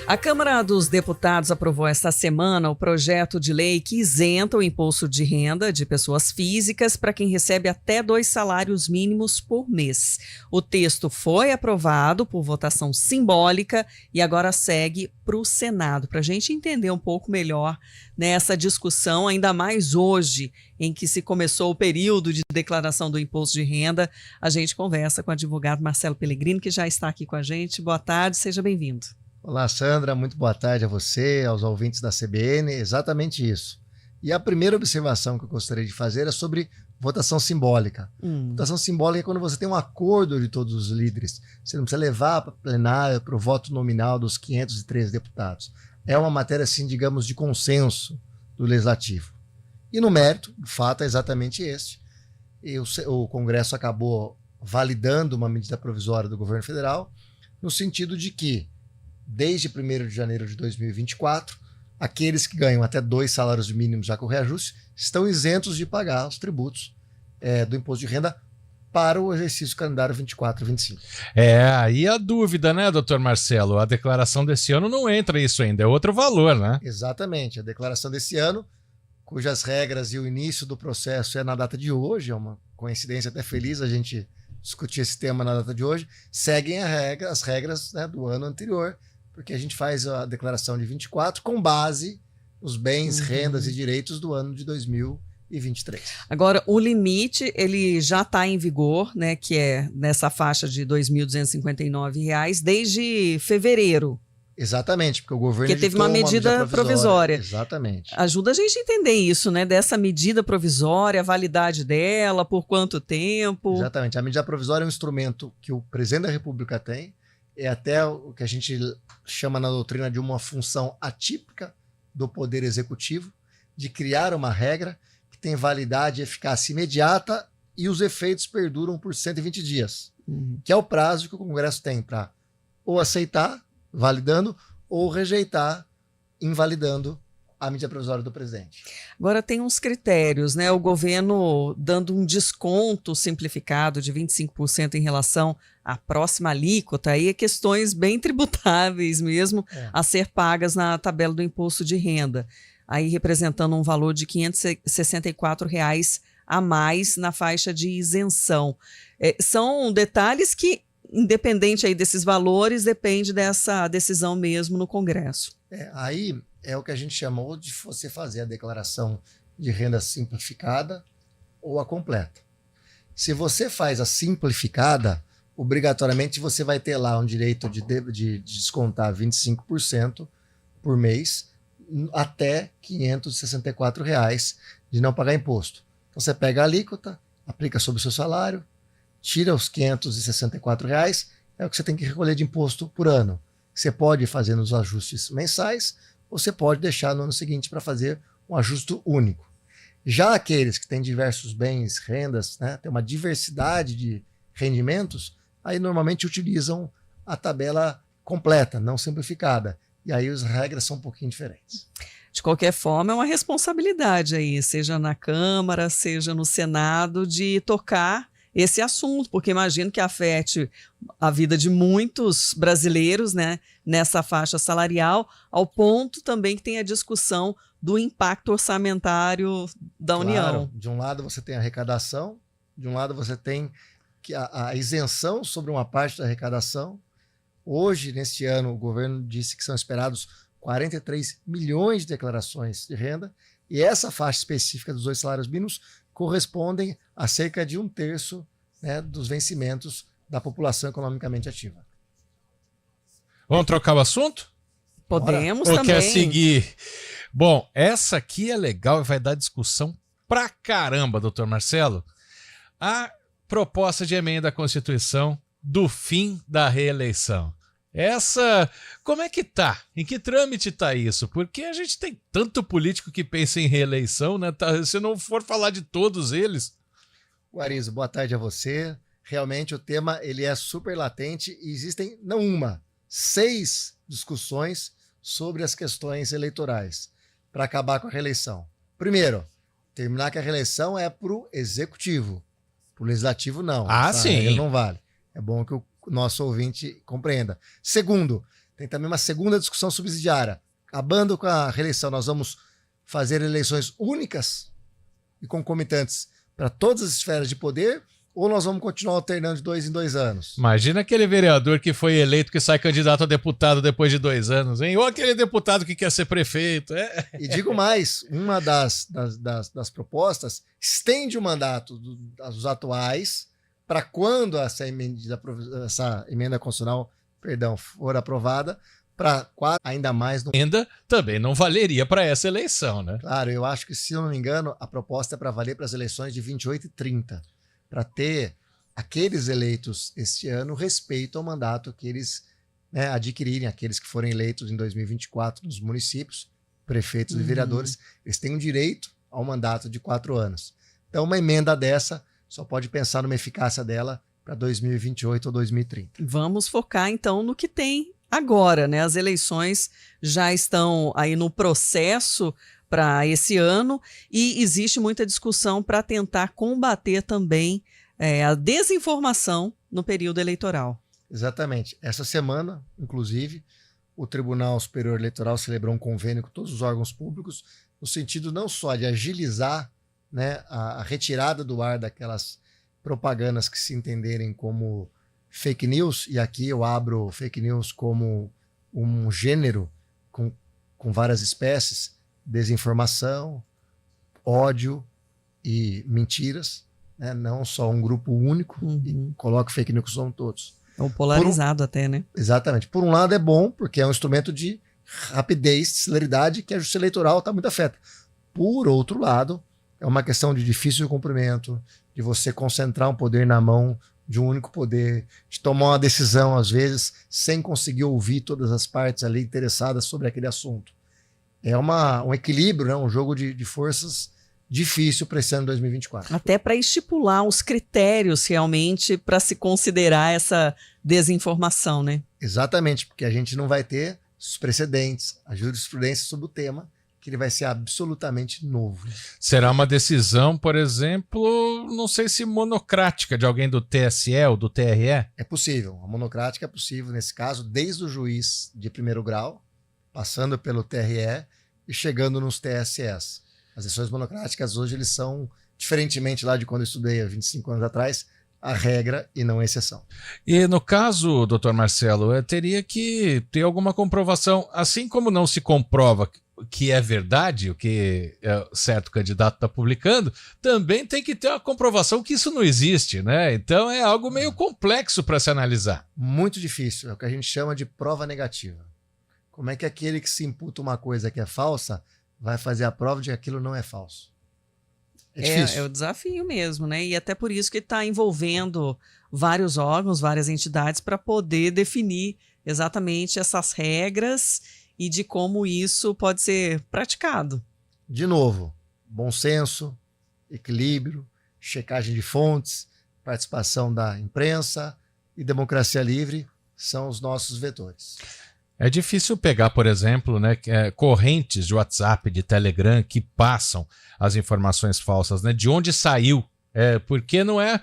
A Câmara dos Deputados aprovou esta semana o projeto de lei que isenta o imposto de renda de pessoas físicas para quem recebe até 2 salários mínimos por mês. O texto foi aprovado por votação simbólica e agora segue para o Senado, para a gente entender um pouco melhor nessa discussão, ainda mais hoje, em que se começou o período de declaração do imposto de renda. A gente conversa com o advogado Marcelo Pellegrini, que já está aqui com a gente. Boa tarde, seja bem-vindo. Olá, Sandra, muito boa tarde a você, aos ouvintes da CBN, exatamente isso. E a primeira observação que eu gostaria de fazer é sobre votação simbólica. Votação simbólica é quando você tem um acordo de todos os líderes, você não precisa levar para plenário, para o voto nominal dos 513 deputados. É uma matéria, assim, digamos, de consenso do Legislativo. E no mérito, o fato é exatamente este. E o Congresso acabou validando uma medida provisória do governo federal, no sentido de que, desde 1º de janeiro de 2024, aqueles que ganham até 2 salários mínimos já com reajuste estão isentos de pagar os tributos do imposto de renda para o exercício calendário 24 e 25. Aí a dúvida, né, doutor Marcelo? A declaração desse ano não entra isso ainda, é outro valor, né? Exatamente, a declaração desse ano, cujas regras e o início do processo é na data de hoje, é uma coincidência até feliz a gente discutir esse tema na data de hoje, seguem as regras, né, do ano anterior, porque a gente faz a declaração de 24 com base nos bens, rendas e direitos do ano de 2023. Agora, o limite, ele já está em vigor, né, que é nessa faixa de R$ 2.259 desde fevereiro. Exatamente, porque o governo teve uma medida provisória. Exatamente. Ajuda a gente a entender isso, né, dessa medida provisória, a validade dela, por quanto tempo. Exatamente, a medida provisória é um instrumento que o presidente da República tem, é até o que a gente chama na doutrina de uma função atípica do Poder Executivo, de criar uma regra que tem validade e eficácia imediata e os efeitos perduram por 120 dias, que é o prazo que o Congresso tem para ou aceitar, validando, ou rejeitar, invalidando a medida provisória do presidente. Agora tem uns critérios, né? O governo dando um desconto simplificado de 25% em relação à próxima alíquota, aí questões bem tributáveis mesmo a ser pagas na tabela do imposto de renda, aí representando um valor de R$ 564 a mais na faixa de isenção. São detalhes que, independente aí desses valores, depende dessa decisão mesmo no Congresso. Aí é o que a gente chamou de você fazer a declaração de renda simplificada ou a completa. Se você faz a simplificada, obrigatoriamente você vai ter lá um direito de descontar 25% por mês até R$ 564 de não pagar imposto. Então você pega a alíquota, aplica sobre o seu salário, tira os R$ 564, é o que você tem que recolher de imposto por ano. Você pode fazer nos ajustes mensais, ou você pode deixar no ano seguinte para fazer um ajuste único. Já aqueles que têm diversos bens, rendas, né, tem uma diversidade de rendimentos, aí normalmente utilizam a tabela completa, não simplificada. E aí as regras são um pouquinho diferentes. De qualquer forma, é uma responsabilidade aí, seja na Câmara, seja no Senado, de tocar esse assunto, porque imagino que afete a vida de muitos brasileiros, né, nessa faixa salarial, ao ponto também que tem a discussão do impacto orçamentário da União. De um lado você tem a arrecadação, de um lado você tem que a isenção sobre uma parte da arrecadação. Hoje, neste ano, o governo disse que são esperados 43 milhões de declarações de renda, e essa faixa específica dos 2 salários mínimos correspondem a cerca de 1/3, né, dos vencimentos da população economicamente ativa. Vamos trocar o assunto? Podemos Ou também. quer seguir? Bom, essa aqui é legal e vai dar discussão pra caramba, doutor Marcelo. A proposta de emenda à Constituição do fim da reeleição. Essa, como é que tá? Em que trâmite tá isso? Porque a gente tem tanto político que pensa em reeleição, né? Se não for falar de todos eles. Guarizo, boa tarde a você. Realmente o tema ele é super latente e existem, não uma, 6 discussões sobre as questões eleitorais para acabar com a reeleição. Primeiro, terminar que a reeleição é para o executivo. Para o legislativo, não. Sim. Não vale. É bom que o nosso ouvinte compreenda. Segundo, Tem também uma segunda discussão subsidiária. Acabando com a reeleição, nós vamos fazer eleições únicas e concomitantes para todas as esferas de poder, ou nós vamos continuar alternando de 2 em 2 anos? Imagina aquele vereador que foi eleito que sai candidato a deputado depois de 2 anos, hein? Ou aquele deputado que quer ser prefeito. E digo mais, uma das propostas estende o mandato dos atuais para quando essa emenda constitucional, for aprovada, para 4, ainda mais... Ainda também não valeria para essa eleição, né? Claro, eu acho que, se eu não me engano, a proposta é para valer para as eleições de 28 e 30, para ter aqueles eleitos este ano respeito ao mandato que eles, né, adquirirem, aqueles que forem eleitos em 2024 nos municípios, prefeitos e vereadores, eles têm um direito ao mandato de 4 anos. Então, uma emenda dessa só pode pensar numa eficácia dela para 2028 ou 2030. Vamos focar, então, no que tem agora, né? As eleições já estão aí no processo para esse ano e existe muita discussão para tentar combater também a desinformação no período eleitoral. Exatamente. Essa semana, inclusive, o Tribunal Superior Eleitoral celebrou um convênio com todos os órgãos públicos no sentido não só de agilizar, né, a retirada do ar daquelas propagandas que se entenderem como fake news, e aqui eu abro fake news como um gênero com várias espécies, desinformação, ódio e mentiras, né? Não só um grupo único, e coloca fake news que são todos. Ou polarizado até, né? Exatamente. Por um lado é bom, porque é um instrumento de rapidez, de celeridade, que a justiça eleitoral está muito afeta. Por outro lado, é uma questão de difícil cumprimento, de você concentrar um poder na mão de um único poder, de tomar uma decisão, às vezes, sem conseguir ouvir todas as partes ali interessadas sobre aquele assunto. É um equilíbrio, né? Um jogo de forças difícil para esse ano 2024. Até para estipular os critérios realmente para se considerar essa desinformação, né? Exatamente, porque a gente não vai ter os precedentes, a jurisprudência sobre o tema, que ele vai ser absolutamente novo. Será uma decisão, por exemplo, não sei se monocrática, de alguém do TSE ou do TRE? É possível. A monocrática é possível, nesse caso, desde o juiz de primeiro grau, passando pelo TRE e chegando nos TSEs. As decisões monocráticas hoje eles são, diferentemente lá de quando eu estudei há 25 anos atrás, a regra e não a exceção. E no caso, doutor Marcelo, teria que ter alguma comprovação, assim como não se comprova que é verdade o que certo candidato está publicando, também tem que ter uma comprovação que isso não existe, né? Então é algo meio complexo para se analisar. Muito difícil, é o que a gente chama de prova negativa. Como é que aquele que se imputa uma coisa que é falsa vai fazer a prova de que aquilo não é falso? É difícil. É o desafio mesmo, né? E até por isso que está envolvendo vários órgãos, várias entidades para poder definir exatamente essas regras e de como isso pode ser praticado. De novo, bom senso, equilíbrio, checagem de fontes, participação da imprensa e democracia livre são os nossos vetores. É difícil pegar, por exemplo, né, correntes de WhatsApp, de Telegram que passam as informações falsas, né? De onde saiu? Porque não é...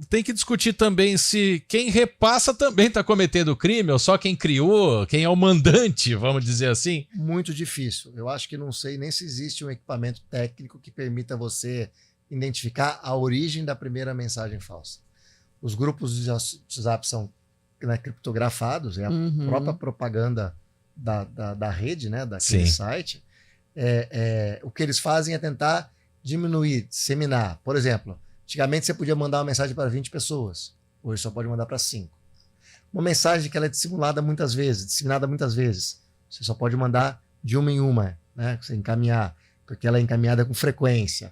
Tem que discutir também se quem repassa também está cometendo crime ou só quem criou, quem é o mandante, vamos dizer assim. Muito difícil. Eu acho que não sei nem se existe um equipamento técnico que permita você identificar a origem da primeira mensagem falsa. Os grupos de WhatsApp são, né, criptografados, é a própria propaganda da rede, né, daquele site. O que eles fazem é tentar diminuir, disseminar. Por exemplo, antigamente você podia mandar uma mensagem para 20 pessoas, hoje só pode mandar para 5. Uma mensagem que ela é disseminada muitas vezes, você só pode mandar de uma em uma, né, você encaminhar, porque ela é encaminhada com frequência.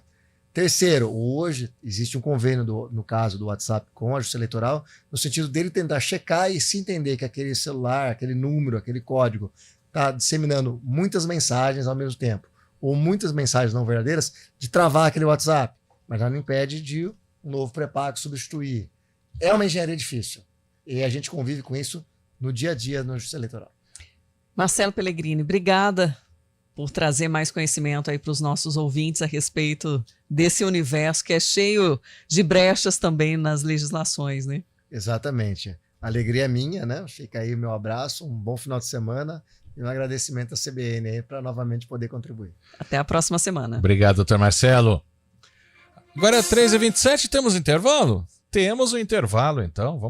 Terceiro, hoje existe um convênio, no caso do WhatsApp, com a Justiça Eleitoral, no sentido dele tentar checar e se entender que aquele celular, aquele número, aquele código está disseminando muitas mensagens ao mesmo tempo, ou muitas mensagens não verdadeiras, de travar aquele WhatsApp, mas já não impede de um novo pré-pago substituir. É uma engenharia difícil, e a gente convive com isso no dia a dia na Justiça Eleitoral. Marcelo Pellegrini, obrigada por trazer mais conhecimento aí para os nossos ouvintes a respeito desse universo que é cheio de brechas também nas legislações, né? Exatamente. A alegria é minha, né? Fica aí o meu abraço, um bom final de semana e um agradecimento à CBN aí para novamente poder contribuir. Até a próxima semana. Obrigado, doutor Marcelo. Agora é 3h27, temos intervalo? Temos o intervalo, então. Vamos